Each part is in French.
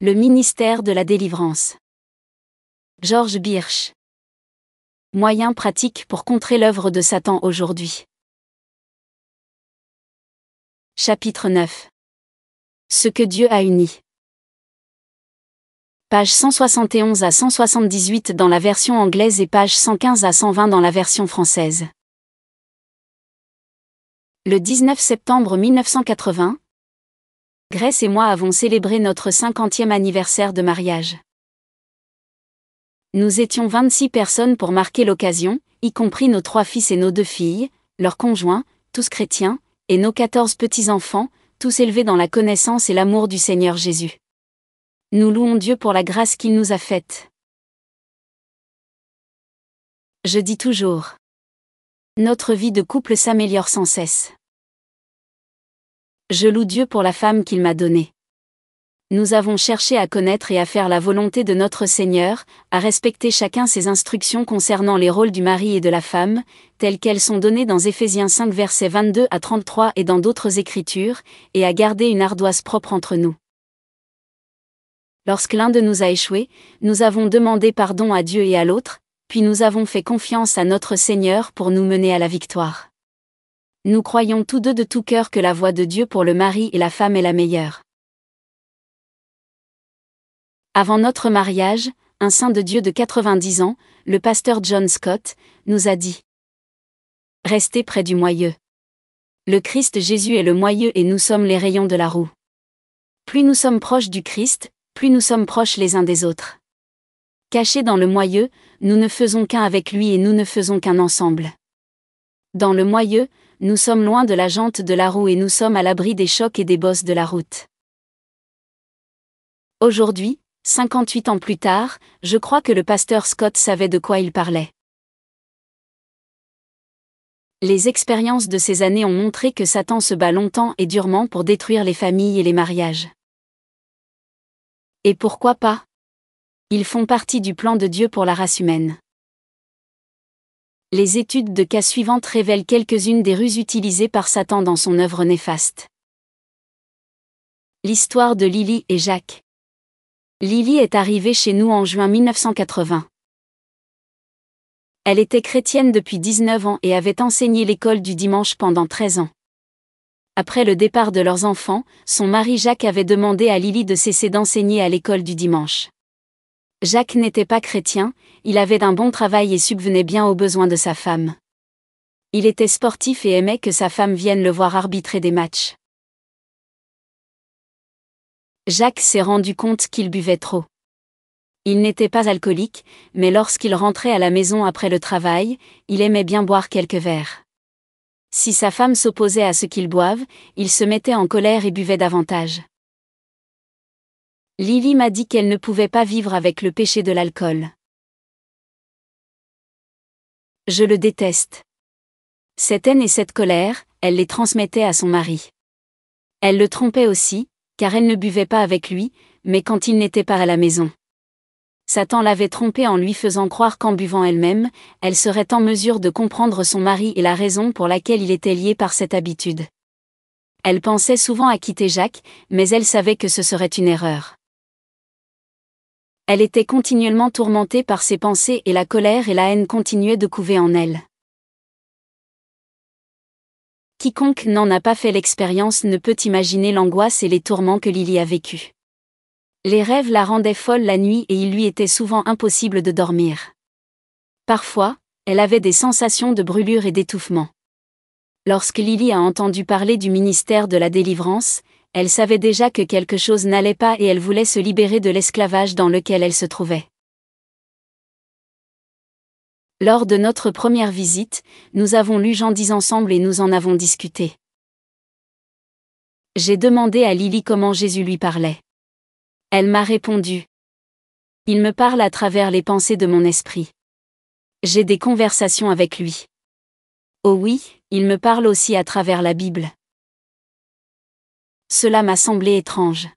Le ministère de la délivrance. George Birch. Moyens pratiques pour contrer l'œuvre de Satan aujourd'hui. Chapitre 9. Ce que Dieu a uni. Page 171 à 178 dans la version anglaise et page 115 à 120 dans la version française. Le 19 septembre 1980, Grace et moi avons célébré notre 50e anniversaire de mariage. Nous étions 26 personnes pour marquer l'occasion, y compris nos 3 fils et nos 2 filles, leurs conjoints, tous chrétiens, et nos 14 petits-enfants, tous élevés dans la connaissance et l'amour du Seigneur Jésus. Nous louons Dieu pour la grâce qu'il nous a faite. Je dis toujours: notre vie de couple s'améliore sans cesse. Je loue Dieu pour la femme qu'il m'a donnée. Nous avons cherché à connaître et à faire la volonté de notre Seigneur, à respecter chacun ses instructions concernant les rôles du mari et de la femme, telles qu'elles sont données dans Éphésiens 5 versets 22 à 33 et dans d'autres écritures, et à garder une ardoise propre entre nous. Lorsque l'un de nous a échoué, nous avons demandé pardon à Dieu et à l'autre, puis nous avons fait confiance à notre Seigneur pour nous mener à la victoire. Nous croyons tous deux de tout cœur que la voie de Dieu pour le mari et la femme est la meilleure. Avant notre mariage, un saint de Dieu de 90 ans, le pasteur John Scott, nous a dit: restez près du moyeu. Le Christ Jésus est le moyeu et nous sommes les rayons de la roue. Plus nous sommes proches du Christ, plus nous sommes proches les uns des autres. Cachés dans le moyeu, nous ne faisons qu'un avec lui et nous ne faisons qu'un ensemble. Dans le moyeu, nous sommes loin de la jante de la roue et nous sommes à l'abri des chocs et des bosses de la route. Aujourd'hui, 58 ans plus tard, je crois que le pasteur Scott savait de quoi il parlait. Les expériences de ces années ont montré que Satan se bat longtemps et durement pour détruire les familles et les mariages. Et pourquoi pas? Ils font partie du plan de Dieu pour la race humaine. Les études de cas suivantes révèlent quelques-unes des ruses utilisées par Satan dans son œuvre néfaste. L'histoire de Lily et Jacques. Lily est arrivée chez nous en juin 1980. Elle était chrétienne depuis 19 ans et avait enseigné l'école du dimanche pendant 13 ans. Après le départ de leurs enfants, son mari Jacques avait demandé à Lily de cesser d'enseigner à l'école du dimanche. Jacques n'était pas chrétien, il avait un bon travail et subvenait bien aux besoins de sa femme. Il était sportif et aimait que sa femme vienne le voir arbitrer des matchs. Jacques s'est rendu compte qu'il buvait trop. Il n'était pas alcoolique, mais lorsqu'il rentrait à la maison après le travail, il aimait bien boire quelques verres. Si sa femme s'opposait à ce qu'il boive, il se mettait en colère et buvait davantage. Lily m'a dit qu'elle ne pouvait pas vivre avec le péché de l'alcool. Je le déteste. Cette haine et cette colère, elle les transmettait à son mari. Elle le trompait aussi, car elle ne buvait pas avec lui, mais quand il n'était pas à la maison. Satan l'avait trompée en lui faisant croire qu'en buvant elle-même, elle serait en mesure de comprendre son mari et la raison pour laquelle il était lié par cette habitude. Elle pensait souvent à quitter Jacques, mais elle savait que ce serait une erreur. Elle était continuellement tourmentée par ses pensées et la colère et la haine continuaient de couver en elle. Quiconque n'en a pas fait l'expérience ne peut imaginer l'angoisse et les tourments que Lily a vécus. Les rêves la rendaient folle la nuit et il lui était souvent impossible de dormir. Parfois, elle avait des sensations de brûlure et d'étouffement. Lorsque Lily a entendu parler du ministère de la délivrance, elle savait déjà que quelque chose n'allait pas et elle voulait se libérer de l'esclavage dans lequel elle se trouvait. Lors de notre première visite, nous avons lu Jean 10 ensemble et nous en avons discuté. J'ai demandé à Lily comment Jésus lui parlait. Elle m'a répondu: il me parle à travers les pensées de mon esprit. J'ai des conversations avec lui. Oh oui, il me parle aussi à travers la Bible. Cela m'a semblé étrange.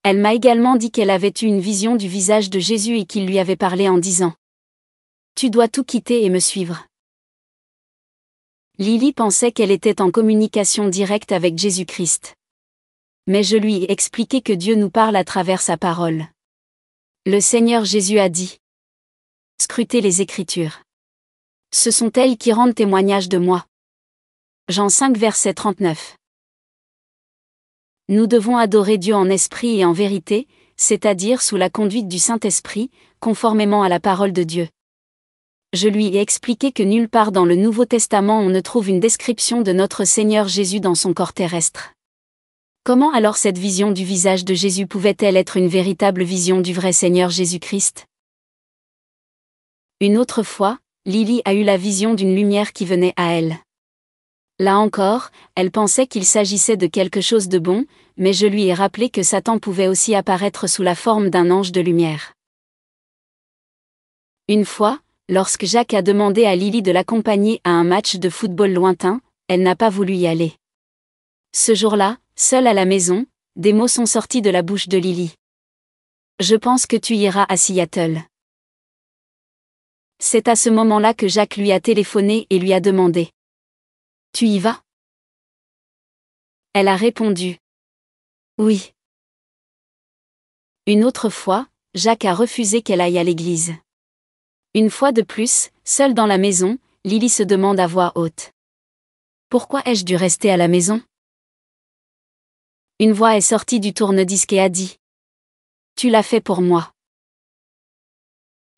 Elle m'a également dit qu'elle avait eu une vision du visage de Jésus et qu'il lui avait parlé en disant: tu dois tout quitter et me suivre. Lily pensait qu'elle était en communication directe avec Jésus-Christ. Mais je lui ai expliqué que Dieu nous parle à travers sa parole. Le Seigneur Jésus a dit: Scrutez les Écritures. Ce sont elles qui rendent témoignage de moi. Jean 5 verset 39. Nous devons adorer Dieu en esprit et en vérité, c'est-à-dire sous la conduite du Saint-Esprit, conformément à la parole de Dieu. Je lui ai expliqué que nulle part dans le Nouveau Testament on ne trouve une description de notre Seigneur Jésus dans son corps terrestre. Comment alors cette vision du visage de Jésus pouvait-elle être une véritable vision du vrai Seigneur Jésus-Christ? Une autre fois, Lily a eu la vision d'une lumière qui venait à elle. Là encore, elle pensait qu'il s'agissait de quelque chose de bon, mais je lui ai rappelé que Satan pouvait aussi apparaître sous la forme d'un ange de lumière. Une fois, lorsque Jacques a demandé à Lily de l'accompagner à un match de football lointain, elle n'a pas voulu y aller. Ce jour-là, seule à la maison, des mots sont sortis de la bouche de Lily. Je pense que tu iras à Seattle. C'est à ce moment-là que Jacques lui a téléphoné et lui a demandé: Tu y vas? Elle a répondu: Oui. Une autre fois, Jacques a refusé qu'elle aille à l'église. Une fois de plus, seule dans la maison, Lily se demande à voix haute: Pourquoi ai-je dû rester à la maison? Une voix est sortie du tourne-disque et a dit: Tu l'as fait pour moi.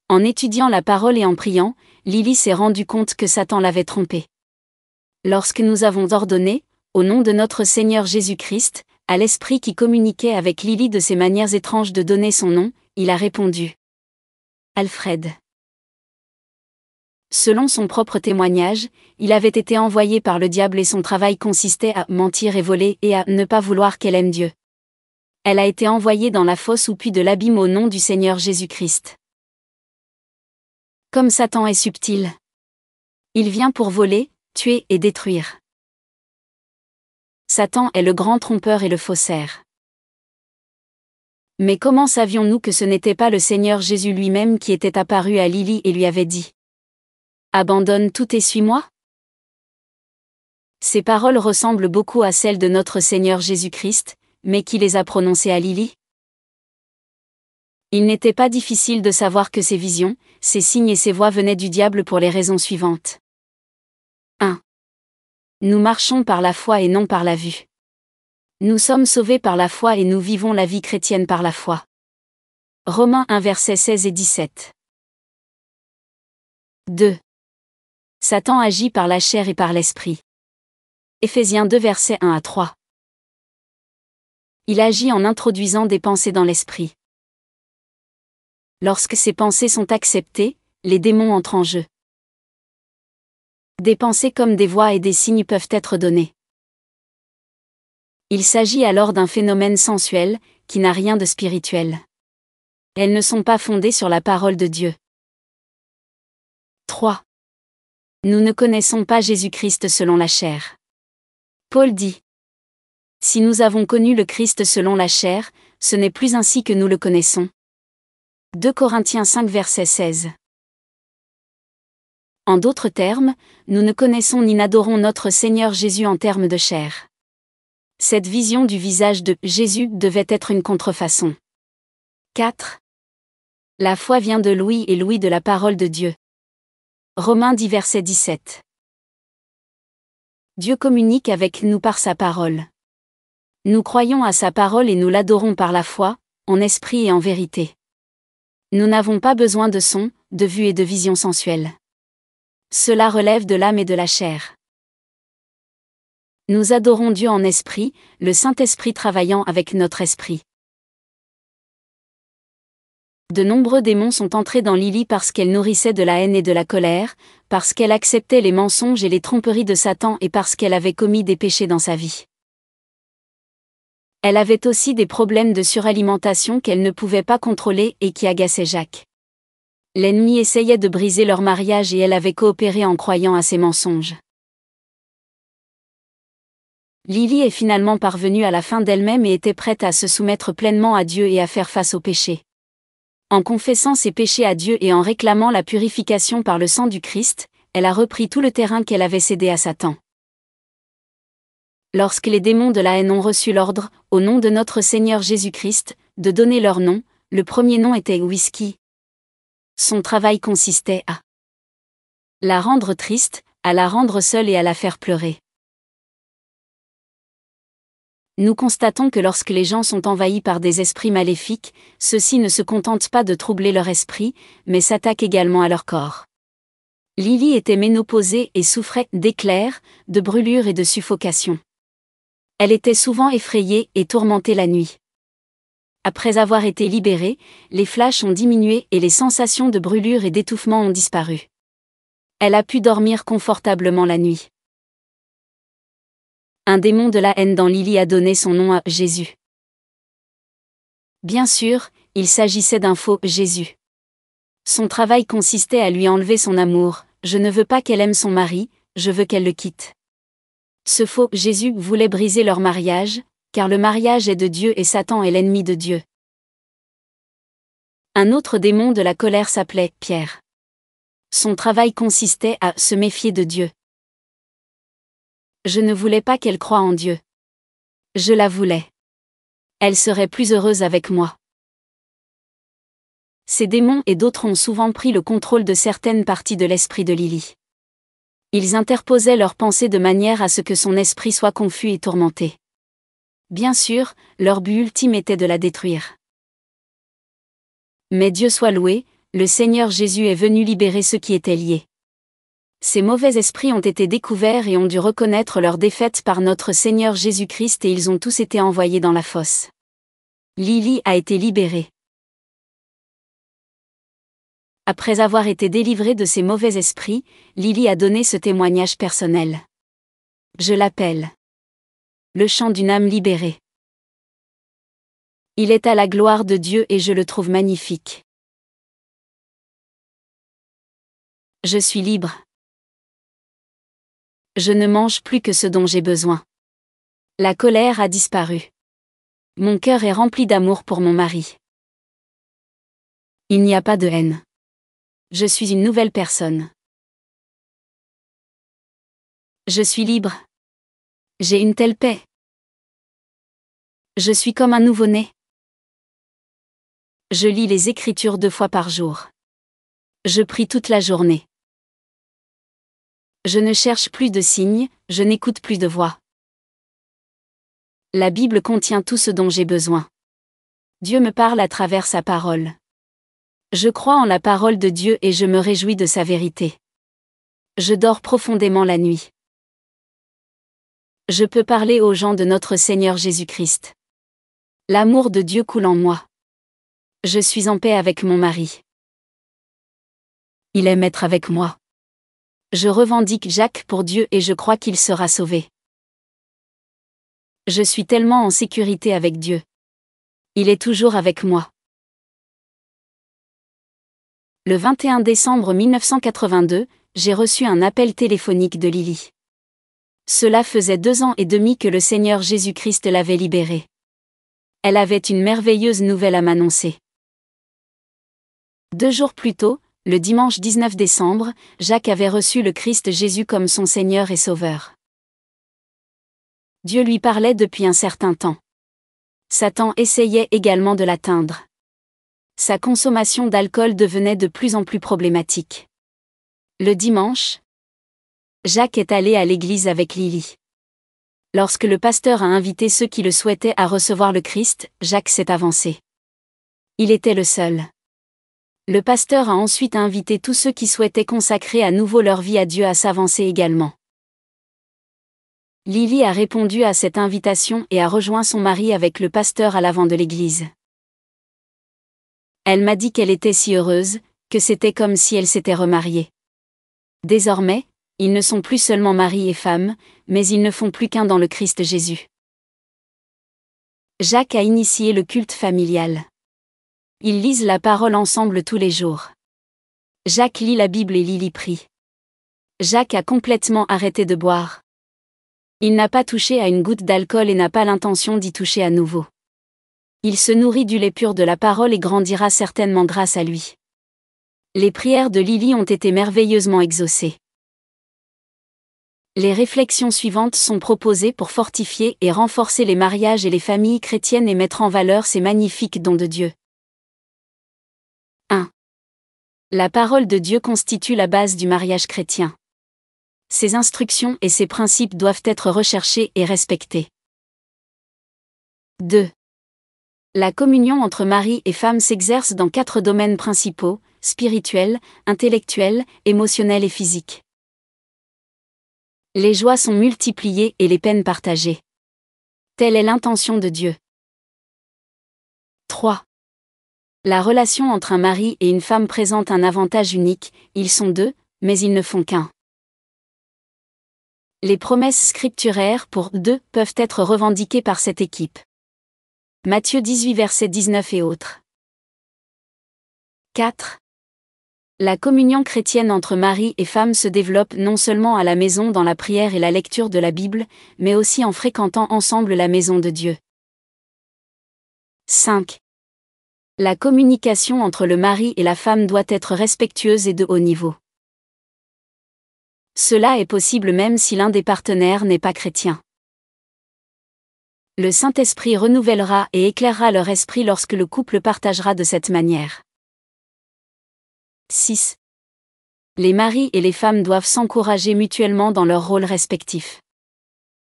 En étudiant la parole et en priant, Lily s'est rendue compte que Satan l'avait trompée. Lorsque nous avons ordonné, au nom de notre Seigneur Jésus-Christ, à l'esprit qui communiquait avec Lily de ses manières étranges de donner son nom, il a répondu: Alfred. Selon son propre témoignage, il avait été envoyé par le diable et son travail consistait à mentir et voler et à ne pas vouloir qu'elle aime Dieu. Elle a été envoyée dans la fosse ou puits de l'abîme au nom du Seigneur Jésus-Christ. Comme Satan est subtil. Il vient pour voler, tuer et détruire. Satan est le grand trompeur et le faussaire. Mais comment savions-nous que ce n'était pas le Seigneur Jésus lui-même qui était apparu à Lily et lui avait dit: Abandonne tout et suis-moi? Ces paroles ressemblent beaucoup à celles de notre Seigneur Jésus-Christ, mais qui les a prononcées à Lily? Il n'était pas difficile de savoir que ces visions, ces signes et ces voix venaient du diable pour les raisons suivantes. 1. Nous marchons par la foi et non par la vue. Nous sommes sauvés par la foi et nous vivons la vie chrétienne par la foi. Romains 1 versets 16 et 17. 2. Satan agit par la chair et par l'esprit. Éphésiens 2 versets 1 à 3. Il agit en introduisant des pensées dans l'esprit. Lorsque ces pensées sont acceptées, les démons entrent en jeu. Des pensées comme des voix et des signes peuvent être données. Il s'agit alors d'un phénomène sensuel, qui n'a rien de spirituel. Elles ne sont pas fondées sur la parole de Dieu. 3. Nous ne connaissons pas Jésus-Christ selon la chair. Paul dit: Si nous avons connu le Christ selon la chair, ce n'est plus ainsi que nous le connaissons. 2 Corinthiens 5 verset 16. En d'autres termes, nous ne connaissons ni n'adorons notre Seigneur Jésus en termes de chair. Cette vision du visage de Jésus devait être une contrefaçon. 4. La foi vient de l'ouïe et l'ouïe de la parole de Dieu. Romains 10 verset 17. Dieu communique avec nous par sa parole. Nous croyons à sa parole et nous l'adorons par la foi, en esprit et en vérité. Nous n'avons pas besoin de son, de vue et de vision sensuelle. Cela relève de l'âme et de la chair. Nous adorons Dieu en esprit, le Saint-Esprit travaillant avec notre esprit. De nombreux démons sont entrés dans Lily parce qu'elle nourrissait de la haine et de la colère, parce qu'elle acceptait les mensonges et les tromperies de Satan et parce qu'elle avait commis des péchés dans sa vie. Elle avait aussi des problèmes de suralimentation qu'elle ne pouvait pas contrôler et qui agaçaient Jacques. L'ennemi essayait de briser leur mariage et elle avait coopéré en croyant à ses mensonges. Lily est finalement parvenue à la fin d'elle-même et était prête à se soumettre pleinement à Dieu et à faire face au péché. En confessant ses péchés à Dieu et en réclamant la purification par le sang du Christ, elle a repris tout le terrain qu'elle avait cédé à Satan. Lorsque les démons de la haine ont reçu l'ordre, au nom de notre Seigneur Jésus-Christ, de donner leur nom, le premier nom était Whisky. Son travail consistait à la rendre triste, à la rendre seule et à la faire pleurer. Nous constatons que lorsque les gens sont envahis par des esprits maléfiques, ceux-ci ne se contentent pas de troubler leur esprit, mais s'attaquent également à leur corps. Lily était ménopausée et souffrait d'éclairs, de brûlures et de suffocation. Elle était souvent effrayée et tourmentée la nuit. Après avoir été libérée, les flashs ont diminué et les sensations de brûlure et d'étouffement ont disparu. Elle a pu dormir confortablement la nuit. Un démon de la haine dans Lily a donné son nom à Jésus. Bien sûr, il s'agissait d'un faux Jésus. Son travail consistait à lui enlever son amour. Je ne veux pas qu'elle aime son mari, je veux qu'elle le quitte. Ce faux Jésus voulait briser leur mariage, car le mariage est de Dieu et Satan est l'ennemi de Dieu. Un autre démon de la colère s'appelait Pierre. Son travail consistait à se méfier de Dieu. Je ne voulais pas qu'elle croie en Dieu. Je la voulais. Elle serait plus heureuse avec moi. Ces démons et d'autres ont souvent pris le contrôle de certaines parties de l'esprit de Lily. Ils interposaient leurs pensées de manière à ce que son esprit soit confus et tourmenté. Bien sûr, leur but ultime était de la détruire. Mais Dieu soit loué, le Seigneur Jésus est venu libérer ceux qui étaient liés. Ces mauvais esprits ont été découverts et ont dû reconnaître leur défaite par notre Seigneur Jésus-Christ et ils ont tous été envoyés dans la fosse. Lily a été libérée. Après avoir été délivrée de ces mauvais esprits, Lily a donné ce témoignage personnel. Je l'appelle le chant d'une âme libérée. Il est à la gloire de Dieu et je le trouve magnifique. Je suis libre. Je ne mange plus que ce dont j'ai besoin. La colère a disparu. Mon cœur est rempli d'amour pour mon mari. Il n'y a pas de haine. Je suis une nouvelle personne. Je suis libre. J'ai une telle paix. Je suis comme un nouveau-né. Je lis les Écritures 2 fois par jour. Je prie toute la journée. Je ne cherche plus de signes, je n'écoute plus de voix. La Bible contient tout ce dont j'ai besoin. Dieu me parle à travers sa parole. Je crois en la parole de Dieu et je me réjouis de sa vérité. Je dors profondément la nuit. Je peux parler aux gens de notre Seigneur Jésus-Christ. L'amour de Dieu coule en moi. Je suis en paix avec mon mari. Il aime être avec moi. Je revendique Jacques pour Dieu et je crois qu'il sera sauvé. Je suis tellement en sécurité avec Dieu. Il est toujours avec moi. Le 21 décembre 1982, j'ai reçu un appel téléphonique de Lily. Cela faisait 2 ans et demi que le Seigneur Jésus-Christ l'avait libérée. Elle avait une merveilleuse nouvelle à m'annoncer. 2 jours plus tôt, le dimanche 19 décembre, Jacques avait reçu le Christ Jésus comme son Seigneur et Sauveur. Dieu lui parlait depuis un certain temps. Satan essayait également de l'atteindre. Sa consommation d'alcool devenait de plus en plus problématique. Le dimanche, Jacques est allé à l'église avec Lily. Lorsque le pasteur a invité ceux qui le souhaitaient à recevoir le Christ, Jacques s'est avancé. Il était le seul. Le pasteur a ensuite invité tous ceux qui souhaitaient consacrer à nouveau leur vie à Dieu à s'avancer également. Lily a répondu à cette invitation et a rejoint son mari avec le pasteur à l'avant de l'église. Elle m'a dit qu'elle était si heureuse, que c'était comme si elle s'était remariée. Désormais, ils ne sont plus seulement mari et femme, mais ils ne font plus qu'un dans le Christ Jésus. Jacques a initié le culte familial. Ils lisent la parole ensemble tous les jours. Jacques lit la Bible et Lily prie. Jacques a complètement arrêté de boire. Il n'a pas touché à une goutte d'alcool et n'a pas l'intention d'y toucher à nouveau. Il se nourrit du lait pur de la parole et grandira certainement grâce à lui. Les prières de Lily ont été merveilleusement exaucées. Les réflexions suivantes sont proposées pour fortifier et renforcer les mariages et les familles chrétiennes et mettre en valeur ces magnifiques dons de Dieu. 1. La parole de Dieu constitue la base du mariage chrétien. Ses instructions et ses principes doivent être recherchés et respectés. 2. La communion entre mari et femme s'exerce dans 4 domaines principaux, spirituel, intellectuel, émotionnel et physique. Les joies sont multipliées et les peines partagées. Telle est l'intention de Dieu. 3. La relation entre un mari et une femme présente un avantage unique, ils sont 2, mais ils ne font qu'un. Les promesses scripturaires pour 2 peuvent être revendiquées par cette équipe. Matthieu 18 verset 19 et autres. 4. La communion chrétienne entre mari et femme se développe non seulement à la maison dans la prière et la lecture de la Bible, mais aussi en fréquentant ensemble la maison de Dieu. 5. La communication entre le mari et la femme doit être respectueuse et de haut niveau. Cela est possible même si l'un des partenaires n'est pas chrétien. Le Saint-Esprit renouvellera et éclairera leur esprit lorsque le couple partagera de cette manière. 6. Les maris et les femmes doivent s'encourager mutuellement dans leurs rôles respectifs.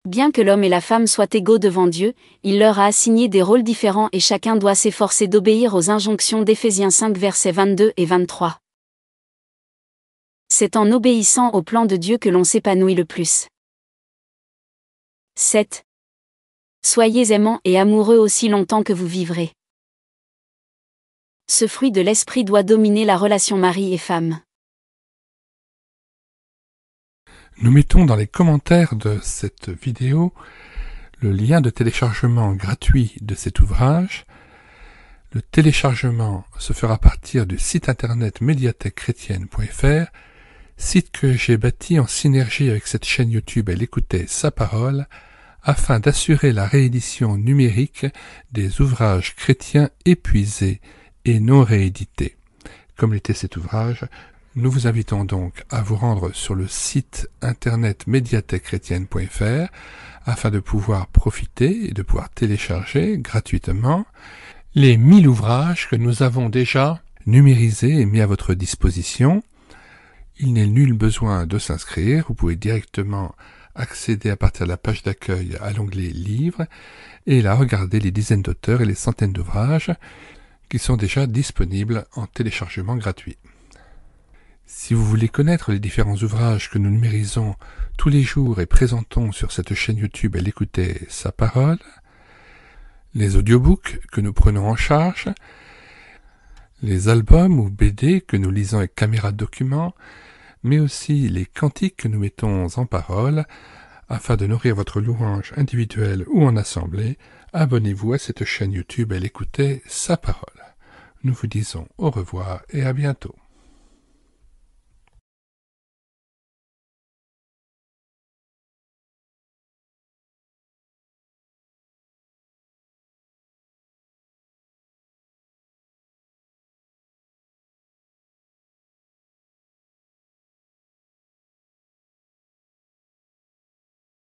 Bien que l'homme et la femme soient égaux devant Dieu, il leur a assigné des rôles différents et chacun doit s'efforcer d'obéir aux injonctions d'Éphésiens 5 versets 22 et 23. C'est en obéissant au plan de Dieu que l'on s'épanouit le plus. 7. Soyez aimants et amoureux aussi longtemps que vous vivrez. Ce fruit de l'esprit doit dominer la relation mari et femme. Nous mettons dans les commentaires de cette vidéo le lien de téléchargement gratuit de cet ouvrage. Le téléchargement se fera à partir du site internet médiathèquechrétienne.fr, site que j'ai bâti en synergie avec cette chaîne YouTube Elle écoutait sa parole, afin d'assurer la réédition numérique des ouvrages chrétiens épuisés et non réédités. Comme l'était cet ouvrage, nous vous invitons donc à vous rendre sur le site internet médiathèquechrétienne.fr afin de pouvoir profiter et de pouvoir télécharger gratuitement les 1000 ouvrages que nous avons déjà numérisés et mis à votre disposition. Il n'est nul besoin de s'inscrire, vous pouvez directement accéder à partir de la page d'accueil à l'onglet Livres et là regarder les dizaines d'auteurs et les centaines d'ouvrages qui sont déjà disponibles en téléchargement gratuit. Si vous voulez connaître les différents ouvrages que nous numérisons tous les jours et présentons sur cette chaîne YouTube Elle écoutait sa parole, les audiobooks que nous prenons en charge, les albums ou BD que nous lisons avec caméra de document, mais aussi les cantiques que nous mettons en parole, afin de nourrir votre louange individuelle ou en assemblée, abonnez-vous à cette chaîne YouTube Elle écoutait sa parole. Nous vous disons au revoir et à bientôt.